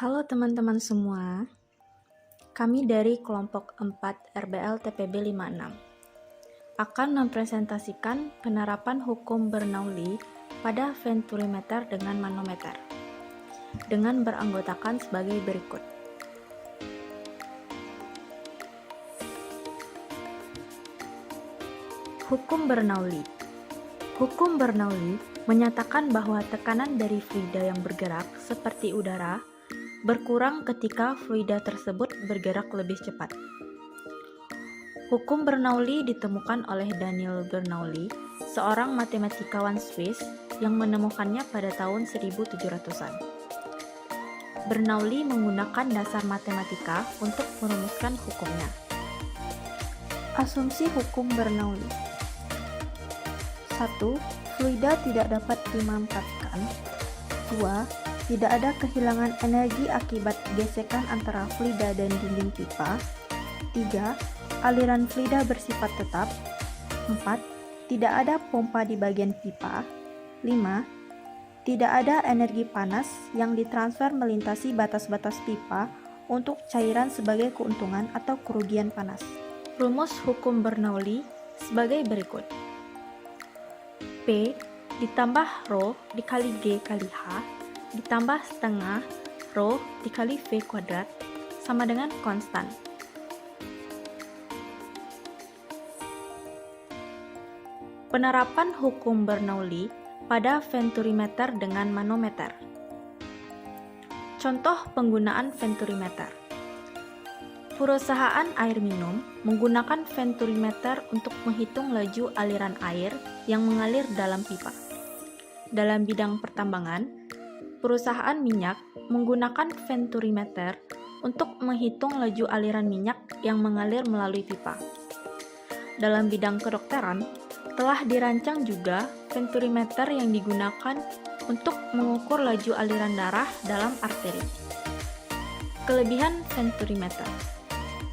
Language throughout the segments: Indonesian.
Halo teman-teman semua, kami dari kelompok 4 RBL TPB 56 akan mempresentasikan penerapan hukum Bernoulli pada venturimeter dengan manometer dengan beranggotakan sebagai berikut. Hukum Bernoulli. Hukum Bernoulli menyatakan bahwa tekanan dari fluida yang bergerak seperti udara berkurang ketika fluida tersebut bergerak lebih cepat. Hukum Bernoulli ditemukan oleh Daniel Bernoulli, seorang matematikawan Swiss yang menemukannya pada tahun 1700-an. Bernoulli menggunakan dasar matematika untuk merumuskan hukumnya. Asumsi hukum Bernoulli. 1. Fluida tidak dapat dimanfaatkan. 2. Tidak ada kehilangan energi akibat gesekan antara fluida dan dinding pipa. 3. Aliran fluida bersifat tetap. 4. Tidak ada pompa di bagian pipa. 5. Tidak ada energi panas yang ditransfer melintasi batas-batas pipa untuk cairan sebagai keuntungan atau kerugian panas. Rumus hukum Bernoulli sebagai berikut. P ditambah Rho dikali G kali H ditambah setengah Rho dikali V kuadrat sama dengan konstan. Penerapan hukum Bernoulli pada venturimeter dengan manometer. Contoh penggunaan venturimeter. Perusahaan air minum menggunakan venturimeter untuk menghitung laju aliran air yang mengalir dalam pipa. Dalam bidang pertambangan, perusahaan minyak menggunakan venturimeter untuk menghitung laju aliran minyak yang mengalir melalui pipa. Dalam bidang kedokteran, telah dirancang juga venturimeter yang digunakan untuk mengukur laju aliran darah dalam arteri. Kelebihan venturimeter.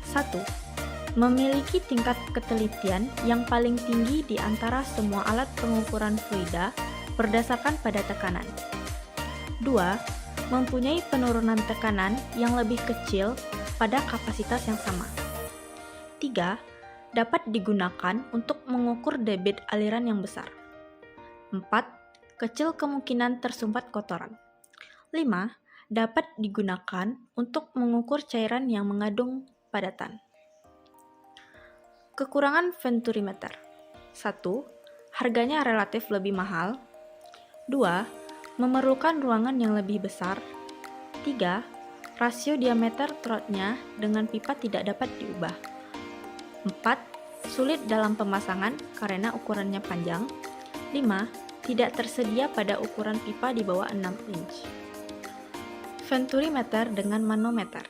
1. Memiliki tingkat ketelitian yang paling tinggi di antara semua alat pengukuran fluida berdasarkan pada tekanan. 2. Mempunyai penurunan tekanan yang lebih kecil pada kapasitas yang sama. 3. Dapat digunakan untuk mengukur debit aliran yang besar. 4. Kecil kemungkinan tersumpat kotoran. 5. Dapat digunakan untuk mengukur cairan yang mengandung padatan. Kekurangan venturimeter. 1. Harganya relatif lebih mahal. 2. Memerlukan ruangan yang lebih besar. 3. Rasio diameter throat-nya dengan pipa tidak dapat diubah. 4. Sulit dalam pemasangan karena ukurannya panjang. 5. Tidak tersedia pada ukuran pipa di bawah 6 inch. Venturimeter dengan manometer.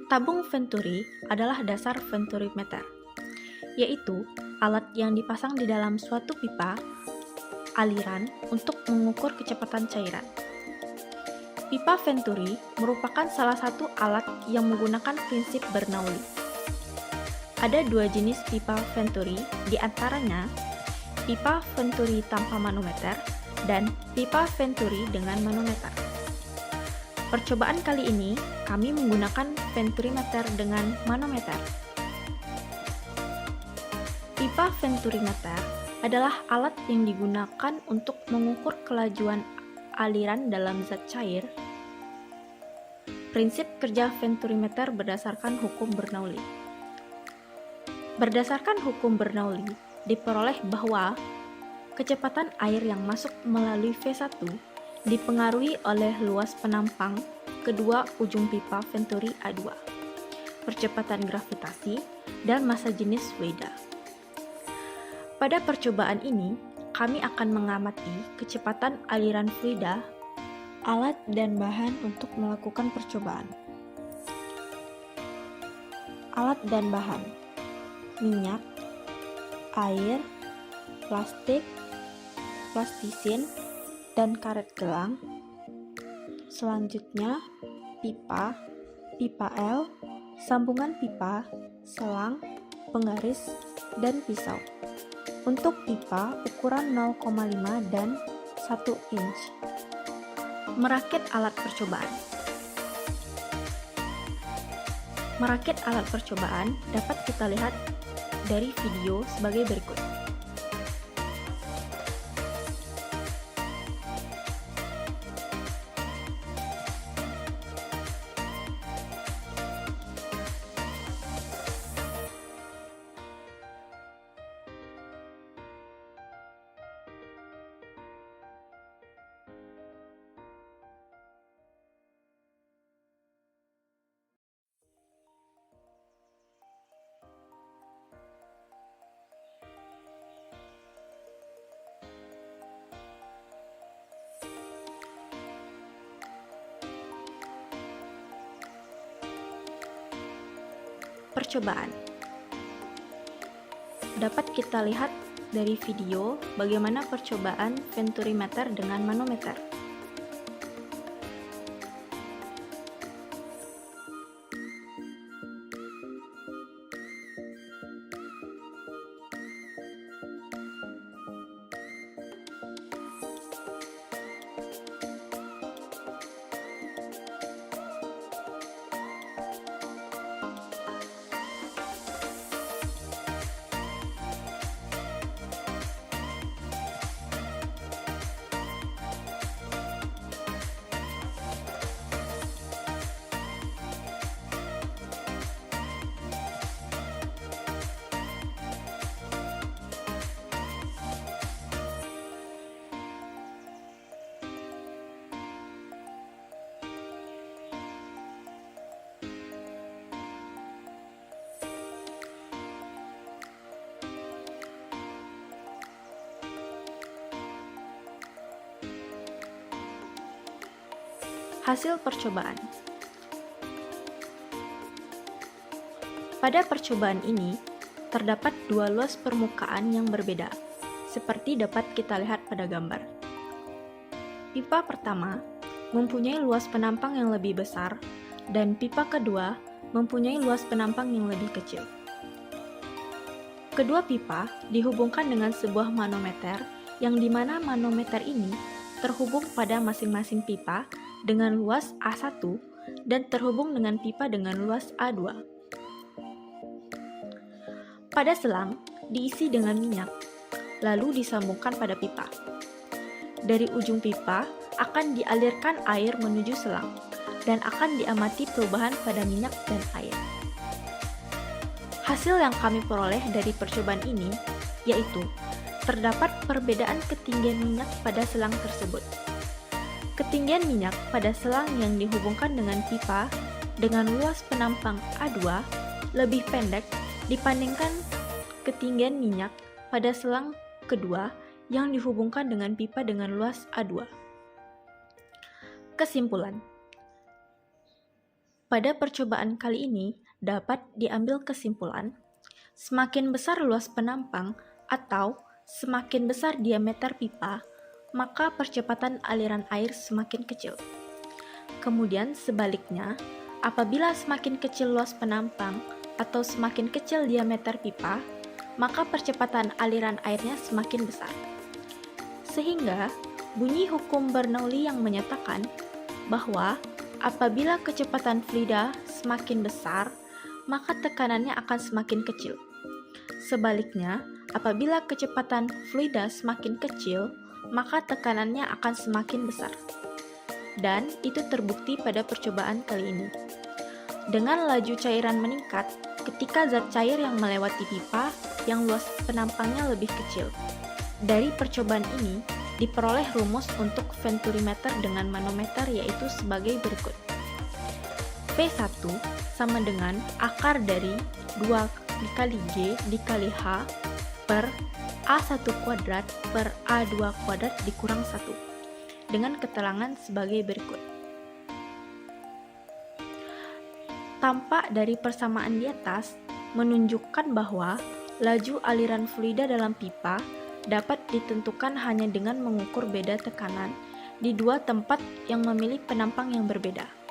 Tabung venturi adalah dasar venturimeter, yaitu alat yang dipasang di dalam suatu pipa aliran untuk mengukur kecepatan cairan. Pipa venturi merupakan salah satu alat yang menggunakan prinsip Bernoulli. Ada dua jenis pipa venturi, di antaranya pipa venturi tanpa manometer dan pipa venturi dengan manometer. Percobaan kali ini kami menggunakan venturimeter dengan manometer. Pipa venturimeter adalah alat yang digunakan untuk mengukur kelajuan aliran dalam zat cair. Prinsip kerja venturimeter berdasarkan hukum Bernoulli. Berdasarkan hukum Bernoulli, diperoleh bahwa kecepatan air yang masuk melalui V1 dipengaruhi oleh luas penampang kedua ujung pipa venturi A2, percepatan gravitasi, dan massa jenis fluida. Pada percobaan ini, kami akan mengamati kecepatan aliran fluida, alat dan bahan untuk melakukan percobaan. Alat dan bahan: minyak, air, plastik, plastisin, dan karet gelang. Selanjutnya, pipa, pipa L, sambungan pipa, selang, penggaris, dan pisau. Untuk pipa ukuran 0,5 dan 1 inch. Merakit alat percobaan. Merakit alat percobaan dapat kita lihat dari video sebagai berikut. Percobaan. Dapat kita lihat dari video bagaimana percobaan venturimeter dengan manometer. Hasil percobaan. Pada percobaan ini, terdapat dua luas permukaan yang berbeda, seperti dapat kita lihat pada gambar. Pipa pertama mempunyai luas penampang yang lebih besar, dan pipa kedua mempunyai luas penampang yang lebih kecil. Kedua pipa dihubungkan dengan sebuah manometer, yang dimana manometer ini terhubung pada masing-masing pipa dengan luas A1 dan terhubung dengan pipa dengan luas A2. Pada selang diisi dengan minyak, lalu disambungkan pada pipa. Dari ujung pipa akan dialirkan air menuju selang dan akan diamati perubahan pada minyak dan air. Hasil yang kami peroleh dari percobaan ini yaitu terdapat perbedaan ketinggian minyak pada selang tersebut. Ketinggian minyak pada selang yang dihubungkan dengan pipa dengan luas penampang A2 lebih pendek dibandingkan ketinggian minyak pada selang kedua yang dihubungkan dengan pipa dengan luas A2. Kesimpulan. Pada percobaan kali ini dapat diambil kesimpulan, semakin besar luas penampang atau semakin besar diameter pipa, maka percepatan aliran air semakin kecil. Kemudian sebaliknya, apabila semakin kecil luas penampang atau semakin kecil diameter pipa, maka percepatan aliran airnya semakin besar. Sehingga, bunyi hukum Bernoulli yang menyatakan bahwa apabila kecepatan fluida semakin besar, maka tekanannya akan semakin kecil. Sebaliknya, apabila kecepatan fluida semakin kecil, maka tekanannya akan semakin besar. Dan itu terbukti pada percobaan kali ini. Dengan laju cairan meningkat ketika zat cair yang melewati pipa yang luas penampangnya lebih kecil. Dari percobaan ini, diperoleh rumus untuk venturimeter dengan manometer yaitu sebagai berikut. P1 sama dengan akar dari 2 dikali G dikali H per A1 kuadrat per A2 kuadrat dikurang 1 dengan keterangan sebagai berikut. Tampak dari persamaan di atas menunjukkan bahwa laju aliran fluida dalam pipa dapat ditentukan hanya dengan mengukur beda tekanan di dua tempat yang memiliki penampang yang berbeda.